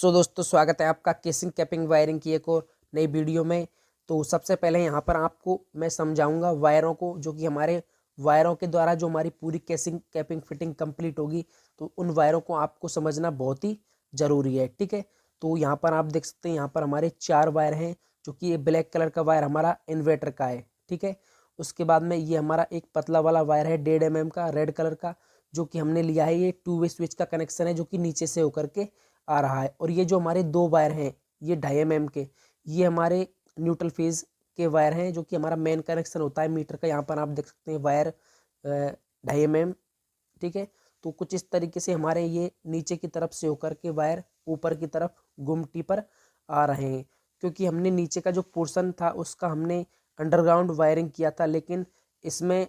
सो दोस्तों स्वागत है आपका केसिंग कैपिंग वायरिंग की एक और नई वीडियो में। तो सबसे पहले यहाँ पर आपको मैं समझाऊंगा वायरों को, जो कि हमारे वायरों के द्वारा जो हमारी पूरी केसिंग कैपिंग फिटिंग कंप्लीट होगी, तो उन वायरों को आपको समझना बहुत ही ज़रूरी है। ठीक है, तो यहाँ पर आप देख सकते हैं, यहाँ पर हमारे 4 वायर हैं, जो कि ये ब्लैक कलर का वायर हमारा इन्वर्टर का है। ठीक है, उसके बाद में ये हमारा एक पतला वाला वायर है 1.5 mm का रेड कलर का, जो कि हमने लिया है। ये 2 वे स्विच का कनेक्शन है, जो कि नीचे से होकर के आ रहा है। और ये जो हमारे 2 वायर हैं, ये 2.5 mm के, ये हमारे न्यूट्रल फेज के वायर हैं, जो कि हमारा मेन कनेक्शन होता है मीटर का। यहाँ पर आप देख सकते हैं वायर 2.5 mm। ठीक है, तो कुछ इस तरीके से हमारे ये नीचे की तरफ से होकर के वायर ऊपर की तरफ गुमटी पर आ रहे हैं, क्योंकि हमने नीचे का जो पोर्शन था उसका हमने अंडरग्राउंड वायरिंग किया था, लेकिन इसमें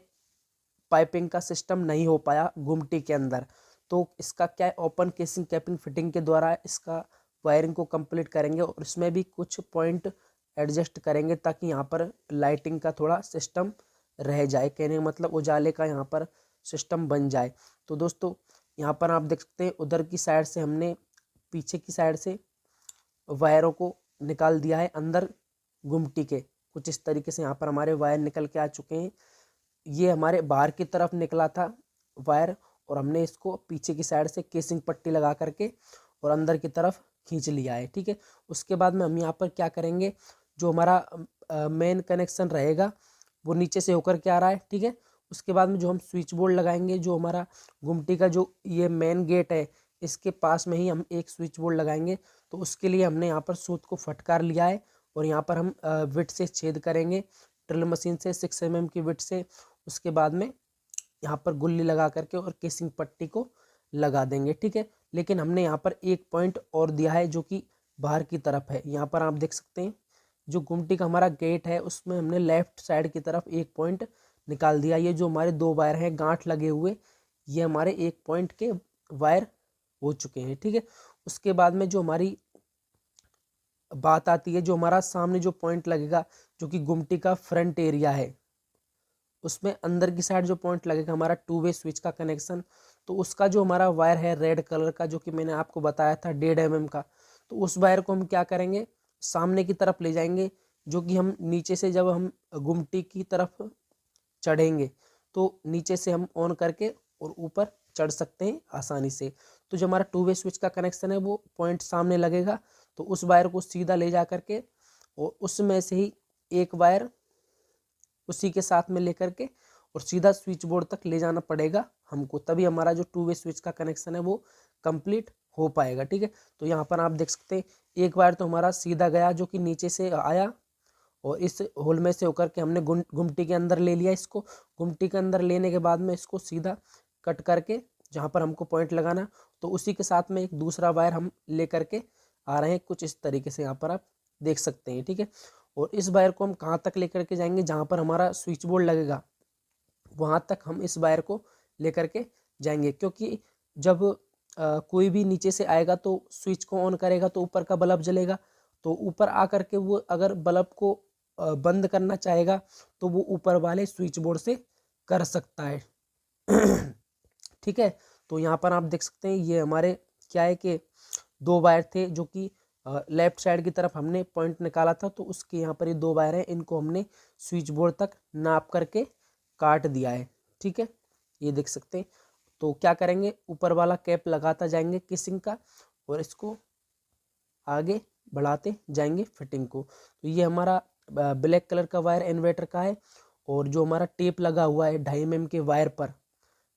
पाइपिंग का सिस्टम नहीं हो पाया गुमटी के अंदर। तो इसका क्या है, ओपन केसिंग कैपिंग फिटिंग के द्वारा इसका वायरिंग को कंप्लीट करेंगे और इसमें भी कुछ पॉइंट एडजस्ट करेंगे, ताकि यहाँ पर लाइटिंग का थोड़ा सिस्टम रह जाए। कहने का मतलब उजाले का यहाँ पर सिस्टम बन जाए। तो दोस्तों यहाँ पर आप देख सकते हैं, उधर की साइड से हमने पीछे की साइड से वायरों को निकाल दिया है अंदर गुमटी के। कुछ इस तरीके से यहाँ पर हमारे वायर निकल के आ चुके हैं। ये हमारे बाहर की तरफ निकला था वायर, और हमने इसको पीछे की साइड से केसिंग पट्टी लगा करके और अंदर की तरफ खींच लिया है। ठीक है, उसके बाद में हम यहाँ पर क्या करेंगे, जो हमारा मेन कनेक्शन रहेगा वो नीचे से होकर के आ रहा है। ठीक है, उसके बाद में जो हम स्विच बोर्ड लगाएंगे, जो हमारा गुमटी का जो ये मेन गेट है, इसके पास में ही हम एक स्विच बोर्ड लगाएंगे। तो उसके लिए हमने यहाँ पर सूत को फटकार लिया है, और यहाँ पर हम विट से छेद करेंगे ड्रिल मशीन से 6 mm की विट से। उसके बाद में यहाँ पर गुल्ली लगा करके और केसिंग पट्टी को लगा देंगे। ठीक है, लेकिन हमने यहाँ पर एक पॉइंट और दिया है, जो कि बाहर की तरफ है। यहाँ पर आप देख सकते हैं, जो गुमटी का हमारा गेट है उसमें हमने लेफ्ट साइड की तरफ एक पॉइंट निकाल दिया। ये जो हमारे 2 वायर हैं गांठ लगे हुए, ये हमारे एक पॉइंट के वायर हो चुके हैं। ठीक है, उसके बाद में जो हमारी बात आती है, जो हमारा सामने जो पॉइंट लगेगा, जो कि गुमटी का फ्रंट एरिया है, उसमें अंदर की साइड जो पॉइंट लगेगा हमारा 2 वे स्विच का कनेक्शन, तो उसका जो हमारा वायर है रेड कलर का, जो कि मैंने आपको बताया था 1.5 mm का, तो उस वायर को हम क्या करेंगे, सामने की तरफ ले जाएंगे। जो कि हम नीचे से जब हम गुमटी की तरफ चढ़ेंगे, तो नीचे से हम ऑन करके और ऊपर चढ़ सकते हैं आसानी से। तो जो हमारा 2 वे स्विच का कनेक्शन है वो पॉइंट सामने लगेगा, तो उस वायर को सीधा ले जा करके और उसमें से ही एक वायर उसी के साथ में लेकर के और सीधा स्विच बोर्ड तक ले जाना पड़ेगा हमको, तभी हमारा जो 2 वे स्विच का कनेक्शन है वो कंप्लीट हो पाएगा। ठीक है, तो यहाँ पर आप देख सकते हैं एक वायर तो हमारा सीधा गया, जो कि नीचे से आया, और इस होल में से होकर के हमने गुमटी के अंदर ले लिया इसको। गुमटी के अंदर लेने के बाद में इसको सीधा कट करके जहाँ पर हमको पॉइंट लगाना, तो उसी के साथ में एक दूसरा वायर हम ले करके आ रहे हैं, कुछ इस तरीके से यहाँ पर आप देख सकते हैं। ठीक है, और इस वायर को हम कहाँ तक लेकर के जाएंगे, जहाँ पर हमारा स्विच बोर्ड लगेगा वहाँ तक हम इस वायर को लेकर के जाएंगे। क्योंकि जब कोई भी नीचे से आएगा तो स्विच को ऑन करेगा तो ऊपर का बल्ब जलेगा, तो ऊपर आ करके वो अगर बल्ब को बंद करना चाहेगा तो वो ऊपर वाले स्विच बोर्ड से कर सकता है। ठीक है, तो यहाँ पर आप देख सकते हैं, ये हमारे क्या है कि 2 वायर थे, जो कि लेफ्ट साइड की तरफ हमने पॉइंट निकाला था, तो उसके यहाँ पर ये 2 वायर हैं, इनको हमने स्विच बोर्ड तक नाप करके काट दिया है। ठीक है, ये देख सकते हैं। तो क्या करेंगे, ऊपर वाला कैप लगाता जाएंगे किसिंग का, और इसको आगे बढ़ाते जाएंगे फिटिंग को। तो ये हमारा ब्लैक कलर का वायर इन्वर्टर का है, और जो हमारा टेप लगा हुआ है 2.5 mm के वायर पर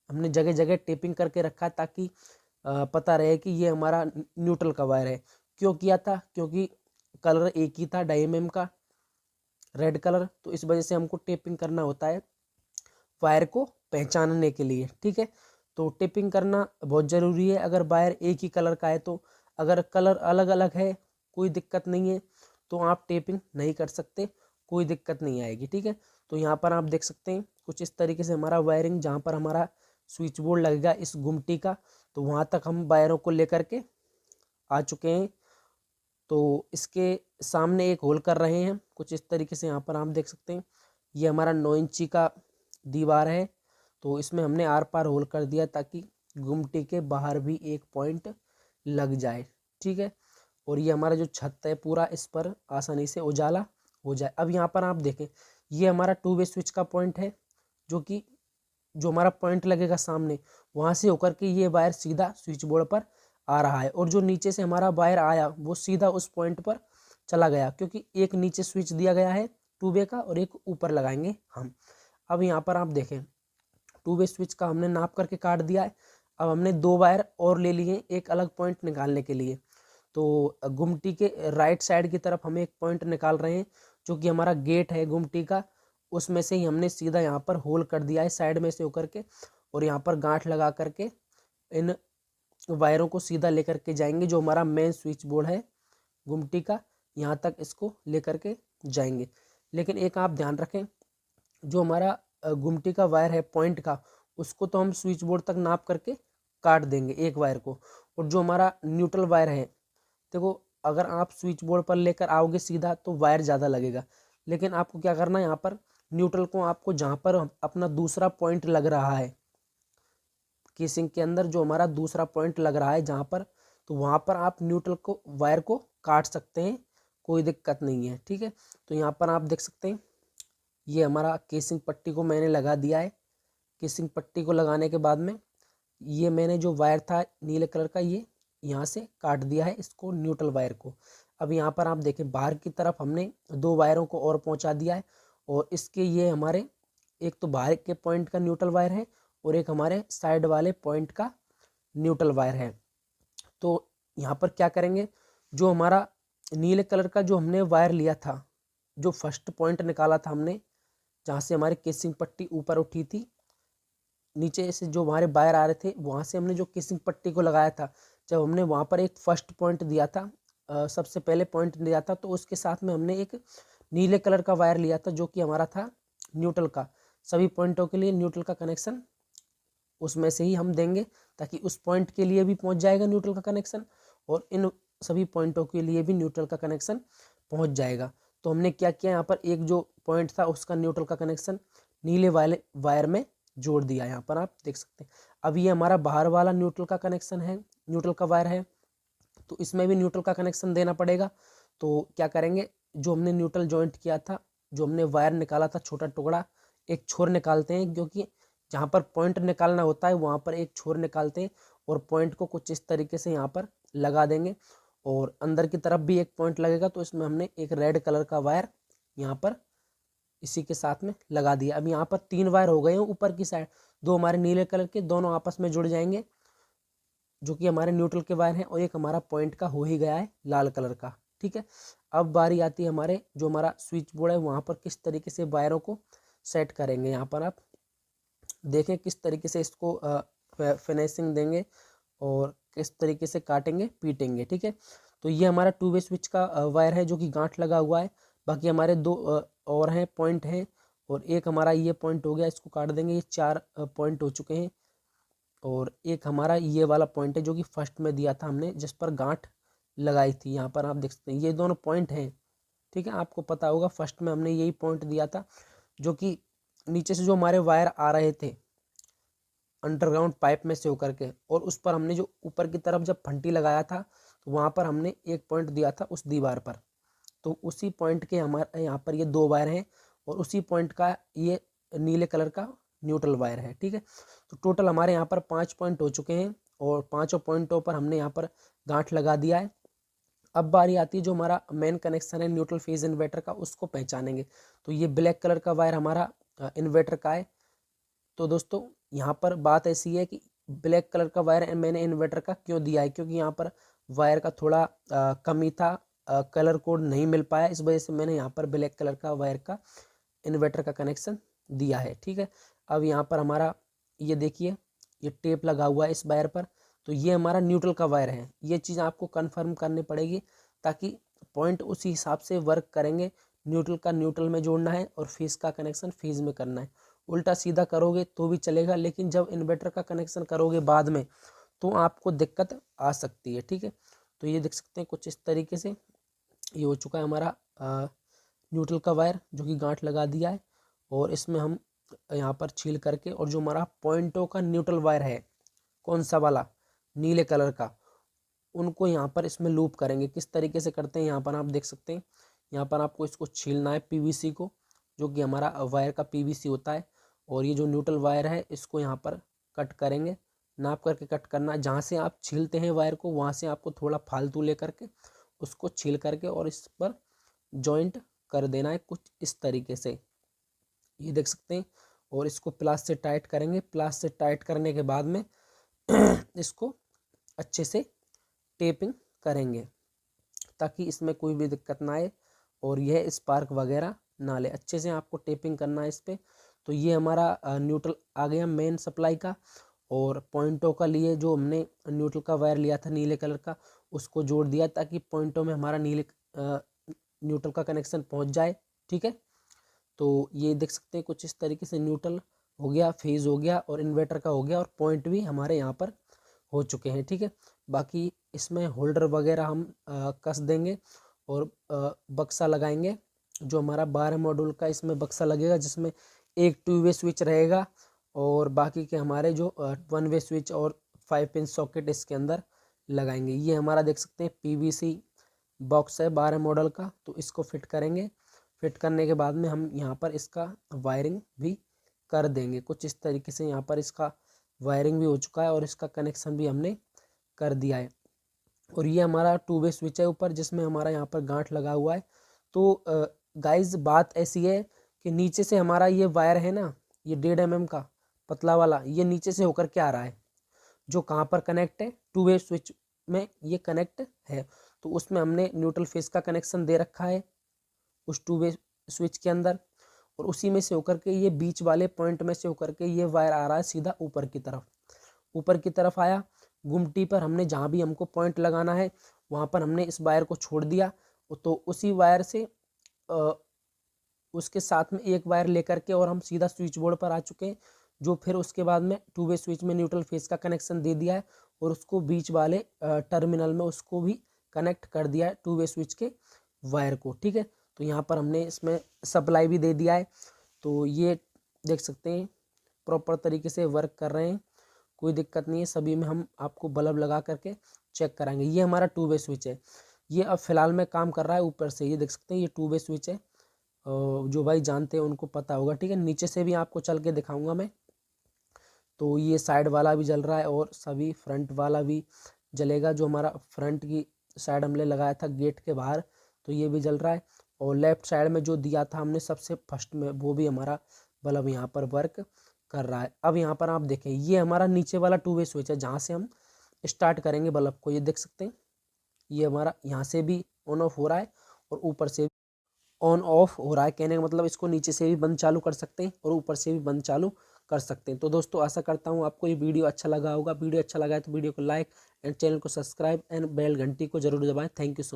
हमने जगह जगह टेपिंग करके रखा है, ताकि पता रहे कि ये हमारा न्यूट्रल का वायर है। क्यों किया था, क्योंकि कलर एक ही था 2.5 mm का रेड कलर, तो इस वजह से हमको टेपिंग करना होता है वायर को पहचानने के लिए। ठीक है, तो टेपिंग करना बहुत ज़रूरी है अगर वायर एक ही कलर का है तो। अगर कलर अलग अलग है कोई दिक्कत नहीं है, तो आप टेपिंग नहीं कर सकते, कोई दिक्कत नहीं आएगी। ठीक है, तो यहाँ पर आप देख सकते हैं कुछ इस तरीके से हमारा वायरिंग, जहाँ पर हमारा स्विच बोर्ड लगेगा इस गुमटी का, तो वहाँ तक हम वायरों को लेकर के आ चुके हैं। तो इसके सामने एक होल कर रहे हैं कुछ इस तरीके से, यहाँ पर आप देख सकते हैं ये हमारा 9 इंची का दीवार है, तो इसमें हमने आर पार होल कर दिया ताकि गुमटी के बाहर भी एक पॉइंट लग जाए। ठीक है, और ये हमारा जो छत है पूरा इस पर आसानी से उजाला हो जाए। अब यहाँ पर आप देखें ये हमारा 2 वे स्विच का पॉइंट है, जो हमारा पॉइंट लगेगा सामने वहाँ से होकर के ये वायर सीधा स्विच बोर्ड पर आ रहा है, और जो नीचे से हमारा वायर आया वो सीधा उस पॉइंट पर चला गया, क्योंकि एक नीचे स्विच दिया गया है 2 वे का और एक ऊपर लगाएंगे हम। अब यहाँ पर आप देखें 2 वे स्विच का हमने नाप करके काट दिया है। अब हमने 2 वायर और ले लिए एक अलग पॉइंट निकालने के लिए। तो गुमटी के राइट साइड की तरफ हम एक पॉइंट निकाल रहे हैं, जो कि हमारा गेट है गुमटी का, उसमें से ही हमने सीधा यहाँ पर होल कर दिया है साइड में से होकर के, और यहाँ पर गांठ लगा करके इन वायरों को सीधा लेकर के जाएंगे। जो हमारा मेन स्विच बोर्ड है गुमटी का, यहाँ तक इसको लेकर के जाएंगे। लेकिन एक आप ध्यान रखें, जो हमारा गुमटी का वायर है पॉइंट का, उसको तो हम स्विच बोर्ड तक नाप करके काट देंगे एक वायर को, और जो हमारा न्यूट्रल वायर है, देखो अगर आप स्विच बोर्ड पर लेकर आओगे सीधा तो वायर ज़्यादा लगेगा, लेकिन आपको क्या करना है, यहाँ पर न्यूट्रल को आपको जहाँ पर अपना दूसरा पॉइंट लग रहा है केसिंग के अंदर, जो हमारा दूसरा पॉइंट लग रहा है जहाँ पर, तो वहाँ पर आप न्यूट्रल को वायर को काट सकते हैं, कोई दिक्कत नहीं है। ठीक है, तो यहाँ पर आप देख सकते हैं ये हमारा केसिंग पट्टी को मैंने लगा दिया है। केसिंग पट्टी को लगाने के बाद में ये मैंने जो वायर था नीले कलर का, ये यहाँ से काट दिया है इसको, न्यूट्रल वायर को। अब यहाँ पर आप देखें बाहर की तरफ हमने 2 वायरों को और पहुँचा दिया है, और इसके ये हमारे एक तो बाहर के पॉइंट का न्यूट्रल वायर है और एक हमारे साइड वाले पॉइंट का न्यूट्रल वायर है। तो यहाँ पर क्या करेंगे, जो हमारा नीले कलर का जो हमने वायर लिया था, जो फर्स्ट पॉइंट निकाला था हमने, जहाँ से हमारी केसिंग पट्टी ऊपर उठी थी, नीचे से जो हमारे वायर आ रहे थे वहाँ से हमने जो केसिंग पट्टी को लगाया था, जब हमने वहाँ पर एक फर्स्ट पॉइंट दिया था, सबसे पहले पॉइंट दिया था, तो उसके साथ में हमने एक नीले कलर का वायर लिया था, जो कि हमारा था न्यूट्रल का। सभी पॉइंटों के लिए न्यूट्रल का कनेक्शन उसमें से ही हम देंगे, ताकि उस पॉइंट के लिए भी पहुँच जाएगा न्यूट्रल का कनेक्शन, और इन सभी पॉइंटों के लिए भी न्यूट्रल का कनेक्शन पहुँच जाएगा। तो हमने क्या किया, यहाँ पर एक जो पॉइंट था उसका न्यूट्रल का कनेक्शन नीले वाले वायर में जोड़ दिया, यहाँ पर आप देख सकते हैं। अब ये हमारा बाहर वाला न्यूट्रल का कनेक्शन है, न्यूट्रल का वायर है, तो इसमें भी न्यूट्रल का कनेक्शन देना पड़ेगा। तो क्या करेंगे, जो हमने न्यूट्रल जॉइंट किया था, जो हमने वायर निकाला था छोटा टुकड़ा, एक छोर निकालते हैं, क्योंकि जहाँ पर पॉइंट निकालना होता है वहाँ पर एक छोर निकालते हैं, और पॉइंट को कुछ इस तरीके से यहाँ पर लगा देंगे, और अंदर की तरफ भी एक पॉइंट लगेगा, तो इसमें हमने एक रेड कलर का वायर यहाँ पर इसी के साथ में लगा दिया। अब यहाँ पर 3 वायर हो गए हैं ऊपर की साइड, 2 हमारे नीले कलर के, दोनों आपस में जुड़ जाएंगे, जो कि हमारे न्यूट्रल के वायर हैं, और एक हमारा पॉइंट का हो ही गया है लाल कलर का। ठीक है, अब बारी आती है हमारे जो हमारा स्विच बोर्ड है वहाँ पर किस तरीके से वायरों को सेट करेंगे। यहाँ पर आप देखें किस तरीके से इसको फिनिशिंग देंगे और किस तरीके से काटेंगे पीटेंगे। ठीक है, तो ये हमारा 2 वे स्विच का वायर है, जो कि गांठ लगा हुआ है। बाकी हमारे 2 और हैं पॉइंट हैं, और एक हमारा ये पॉइंट हो गया, इसको काट देंगे। ये 4 पॉइंट हो चुके हैं, और एक हमारा ये वाला पॉइंट है जो कि फर्स्ट में दिया था हमने, जिस पर गांठ लगाई थी। यहाँ पर आप देख सकते हैं ये दोनों पॉइंट हैं। ठीक है, आपको पता होगा फर्स्ट में हमने यही पॉइंट दिया था, जो कि नीचे से जो हमारे वायर आ रहे थे अंडरग्राउंड पाइप में से होकर के, और उस पर हमने जो ऊपर की तरफ जब फंटी लगाया था, तो वहाँ पर हमने एक पॉइंट दिया था उस दीवार पर। तो उसी पॉइंट के हमारे यहाँ पर ये 2 वायर हैं, और उसी पॉइंट का ये नीले कलर का न्यूट्रल वायर है। ठीक है, तो टोटल हमारे यहाँ पर 5 पॉइंट हो चुके हैं, और 5 पॉइंटों पर हमने यहाँ पर गांठ लगा दिया है। अब बारी आती है जो हमारा मेन कनेक्शन है न्यूट्रल फेज इन्वर्टर का, उसको पहचानेंगे। तो ये ब्लैक कलर का वायर हमारा इन्वर्टर का है। तो दोस्तों यहाँ पर बात ऐसी है कि ब्लैक कलर का वायर मैंने इन्वर्टर का क्यों दिया है, क्योंकि यहाँ पर वायर का थोड़ा कमी था, कलर कोड नहीं मिल पाया, इस वजह से मैंने यहाँ पर ब्लैक कलर का वायर का इन्वर्टर का कनेक्शन दिया है। ठीक है, अब यहाँ पर हमारा ये देखिए ये टेप लगा हुआ है इस वायर पर, तो ये हमारा न्यूट्रल का वायर है। ये चीज़ आपको कंफर्म करनी पड़ेगी, ताकि पॉइंट उसी हिसाब से वर्क करेंगे। न्यूट्रल का न्यूट्रल में जोड़ना है और फेज का कनेक्शन फेज में करना है। उल्टा सीधा करोगे तो भी चलेगा, लेकिन जब इन्वर्टर का कनेक्शन करोगे बाद में, तो आपको दिक्कत आ सकती है। ठीक है, तो ये देख सकते हैं कुछ इस तरीके से ये हो चुका है हमारा न्यूट्रल का वायर, जो कि गांठ लगा दिया है। और इसमें हम यहाँ पर छील करके, और जो हमारा पॉइंटों का न्यूट्रल वायर है, कौन सा वाला, नीले कलर का, उनको यहाँ पर इसमें लूप करेंगे। किस तरीके से करते हैं यहाँ पर आप देख सकते हैं। यहाँ पर आपको इसको छीलना है पीवीसी को, जो कि हमारा वायर का पीवीसी होता है, और ये जो न्यूट्रल वायर है इसको यहाँ पर कट करेंगे, नाप करके कट करना। जहाँ से आप छीलते हैं वायर को वहाँ से आपको थोड़ा फालतू ले करके उसको छील करके और इस पर जॉइंट कर देना है कुछ इस तरीके से, ये देख सकते हैं। और इसको प्लास से टाइट करेंगे। प्लास से टाइट करने के बाद में इसको अच्छे से टेपिंग करेंगे ताकि इसमें कोई भी दिक्कत ना आए और यह स्पार्क वगैरह ना ले। अच्छे से आपको टेपिंग करना है इस पर। तो ये हमारा न्यूट्रल आ गया मेन सप्लाई का। और पॉइंटों का लिए जो हमने न्यूट्रल का वायर लिया था नीले कलर का, उसको जोड़ दिया ताकि पॉइंटों में हमारा न्यूट्रल का कनेक्शन पहुंच जाए। ठीक है, तो ये देख सकते हैं कुछ इस तरीके से न्यूट्रल हो गया, फेज हो गया और इन्वर्टर का हो गया, और पॉइंट भी हमारे यहाँ पर हो चुके हैं। ठीक है, बाकी इसमें होल्डर वगैरह हम कस देंगे और बक्सा लगाएंगे। जो हमारा 12 मॉड्यूल का इसमें बक्सा लगेगा, जिसमें एक 2 वे स्विच रहेगा और बाकी के हमारे जो 1 वे स्विच और 5 पिन सॉकेट इसके अंदर लगाएंगे। ये हमारा देख सकते हैं पीवीसी बॉक्स है 12 मॉडल का, तो इसको फिट करेंगे। फिट करने के बाद में हम यहाँ पर इसका वायरिंग भी कर देंगे कुछ इस तरीके से। यहाँ पर इसका वायरिंग भी हो चुका है और इसका कनेक्शन भी हमने कर दिया है। और ये हमारा 2 वे स्विच है ऊपर, जिसमें हमारा यहाँ पर गांठ लगा हुआ है। तो गाइज बात ऐसी है कि नीचे से हमारा ये वायर है ना, ये 1.5 mm का पतला वाला, ये नीचे से होकर के आ रहा है। जो कहाँ पर कनेक्ट है, 2 वे स्विच में ये कनेक्ट है। तो उसमें हमने न्यूट्रल फेस का कनेक्शन दे रखा है उस 2 वे स्विच के अंदर, और उसी में से होकर के ये बीच वाले पॉइंट में से होकर के ये वायर आ रहा है सीधा ऊपर की तरफ। ऊपर की तरफ आया, गुमटी पर हमने जहाँ भी हमको पॉइंट लगाना है वहाँ पर हमने इस वायर को छोड़ दिया। तो उसी वायर से उसके साथ में एक वायर लेकर के और हम सीधा स्विच बोर्ड पर आ चुके हैं, जो फिर उसके बाद में 2 वे स्विच में न्यूट्रल फेस का कनेक्शन दे दिया है और उसको बीच वाले टर्मिनल में उसको भी कनेक्ट कर दिया है 2 वे स्विच के वायर को। ठीक है, तो यहाँ पर हमने इसमें सप्लाई भी दे दिया है। तो ये देख सकते हैं प्रॉपर तरीके से वर्क कर रहे हैं, कोई दिक्कत नहीं है। सभी में हम आपको बल्ब लगा करके चेक कराएंगे। ये हमारा 2 वे स्विच है, ये अब फिलहाल में काम कर रहा है ऊपर से। ये देख सकते हैं ये 2 वे स्विच है, जो भाई जानते हैं उनको पता होगा। ठीक है, नीचे से भी आपको चल के दिखाऊंगा मैं। तो ये साइड वाला भी जल रहा है और सभी फ्रंट वाला भी जलेगा। जो हमारा फ्रंट की साइड हमने लगाया था गेट के बाहर, तो ये भी जल रहा है। और लेफ्ट साइड में जो दिया था हमने सबसे फर्स्ट में, वो भी हमारा बल्ब यहाँ पर वर्क कर रहा है। अब यहाँ पर आप देखें, ये हमारा नीचे वाला 2 वे स्विच है जहाँ से हम स्टार्ट करेंगे बल्ब को। ये देख सकते हैं ये हमारा यहाँ से भी ऑन ऑफ हो रहा है और ऊपर से ऑन ऑफ हो रहा है। कहने का मतलब इसको नीचे से भी बंद चालू कर सकते हैं और ऊपर से भी बंद चालू कर सकते हैं। तो दोस्तों आशा करता हूँ आपको ये वीडियो अच्छा लगा होगा। वीडियो अच्छा लगा है तो वीडियो को लाइक एंड चैनल को सब्सक्राइब एंड बेल घंटी को जरूर दबाएं। Thank you so much.